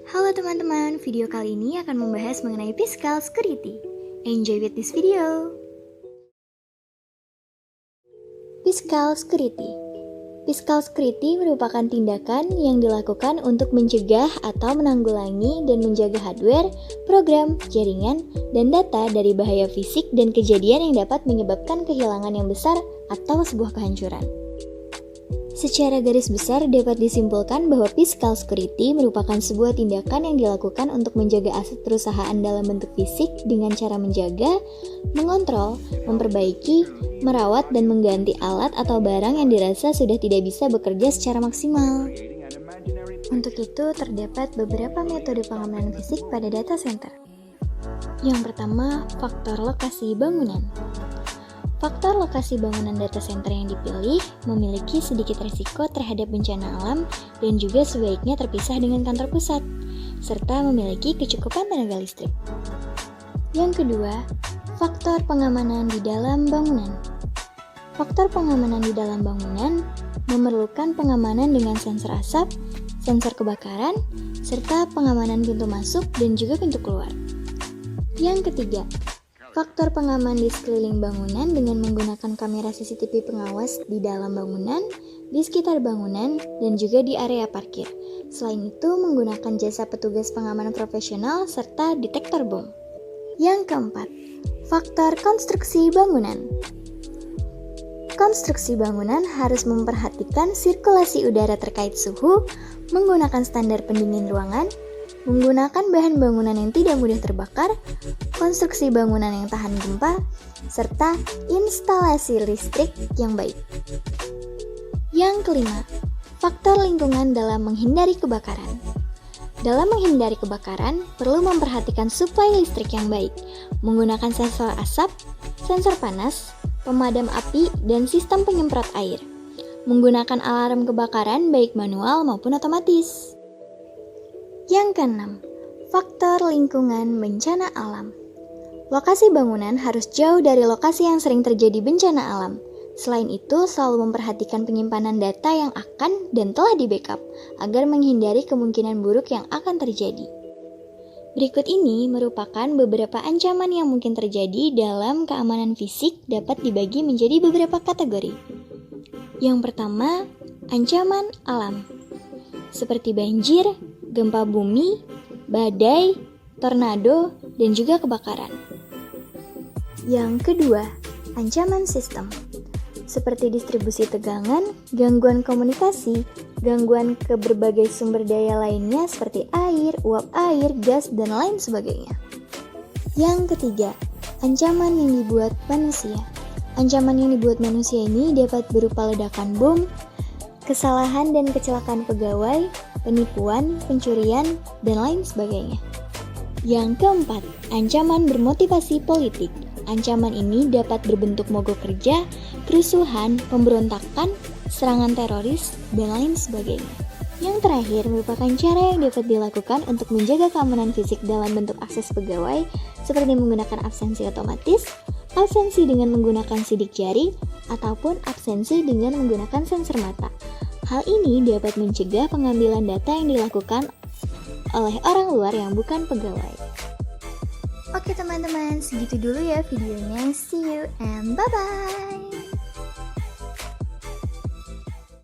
Halo teman-teman, video kali ini akan membahas mengenai Fiscal Security. Enjoy with this video. Fiscal Security. Fiscal Security merupakan tindakan yang dilakukan untuk mencegah atau menanggulangi dan menjaga hardware, program, jaringan, dan data dari bahaya fisik dan kejadian yang dapat menyebabkan kehilangan yang besar atau sebuah kehancuran. Secara garis besar dapat disimpulkan bahwa Fiscal Security merupakan sebuah tindakan yang dilakukan untuk menjaga aset perusahaan dalam bentuk fisik dengan cara menjaga, mengontrol, memperbaiki, merawat, dan mengganti alat atau barang yang dirasa sudah tidak bisa bekerja secara maksimal. Untuk itu, terdapat beberapa metode pengamanan fisik pada data center. Yang pertama, faktor lokasi bangunan. Faktor lokasi bangunan data center yang dipilih memiliki sedikit risiko terhadap bencana alam dan juga sebaiknya terpisah dengan kantor pusat, serta memiliki kecukupan tenaga listrik. Yang kedua, faktor pengamanan di dalam bangunan. Faktor pengamanan di dalam bangunan memerlukan pengamanan dengan sensor asap, sensor kebakaran, serta pengamanan pintu masuk dan juga pintu keluar. Yang ketiga, faktor pengaman di sekeliling bangunan dengan menggunakan kamera CCTV pengawas di dalam bangunan, di sekitar bangunan, dan juga di area parkir. Selain itu, menggunakan jasa petugas pengamanan profesional serta detektor bom. Yang keempat, faktor konstruksi bangunan. Konstruksi bangunan harus memperhatikan sirkulasi udara terkait suhu, menggunakan standar pendingin ruangan, menggunakan bahan bangunan yang tidak mudah terbakar, konstruksi bangunan yang tahan gempa, serta instalasi listrik yang baik. Yang kelima, faktor lingkungan dalam menghindari kebakaran. Dalam menghindari kebakaran, perlu memperhatikan suplai listrik yang baik, menggunakan sensor asap, sensor panas, pemadam api, dan sistem penyemprot air. Menggunakan alarm kebakaran baik manual maupun otomatis. Yang keenam, faktor lingkungan bencana alam. Lokasi bangunan harus jauh dari lokasi yang sering terjadi bencana alam. Selain itu, selalu memperhatikan penyimpanan data yang akan dan telah di-backup agar menghindari kemungkinan buruk yang akan terjadi. Berikut ini merupakan beberapa ancaman yang mungkin terjadi dalam keamanan fisik dapat dibagi menjadi beberapa kategori. Yang pertama, ancaman alam. Seperti banjir, gempa bumi, badai, tornado, dan juga kebakaran. Yang kedua, ancaman sistem. Seperti distribusi tegangan, gangguan komunikasi, gangguan ke berbagai sumber daya lainnya seperti air, uap air, gas, dan lain sebagainya. Yang ketiga, ancaman yang dibuat manusia. Ancaman yang dibuat manusia ini dapat berupa ledakan bom, kesalahan dan kecelakaan pegawai, penipuan, pencurian, dan lain sebagainya. Yang keempat, ancaman bermotivasi politik. Ancaman ini dapat berbentuk mogok kerja, kerusuhan, pemberontakan, serangan teroris, dan lain sebagainya. Yang terakhir merupakan cara yang dapat dilakukan untuk menjaga keamanan fisik dalam bentuk akses pegawai, seperti menggunakan absensi otomatis, absensi dengan menggunakan sidik jari, ataupun absensi dengan menggunakan sensor mata. Hal ini dapat mencegah pengambilan data yang dilakukan oleh orang luar yang bukan pegawai. Oke teman-teman, segitu dulu ya videonya. See you and bye-bye!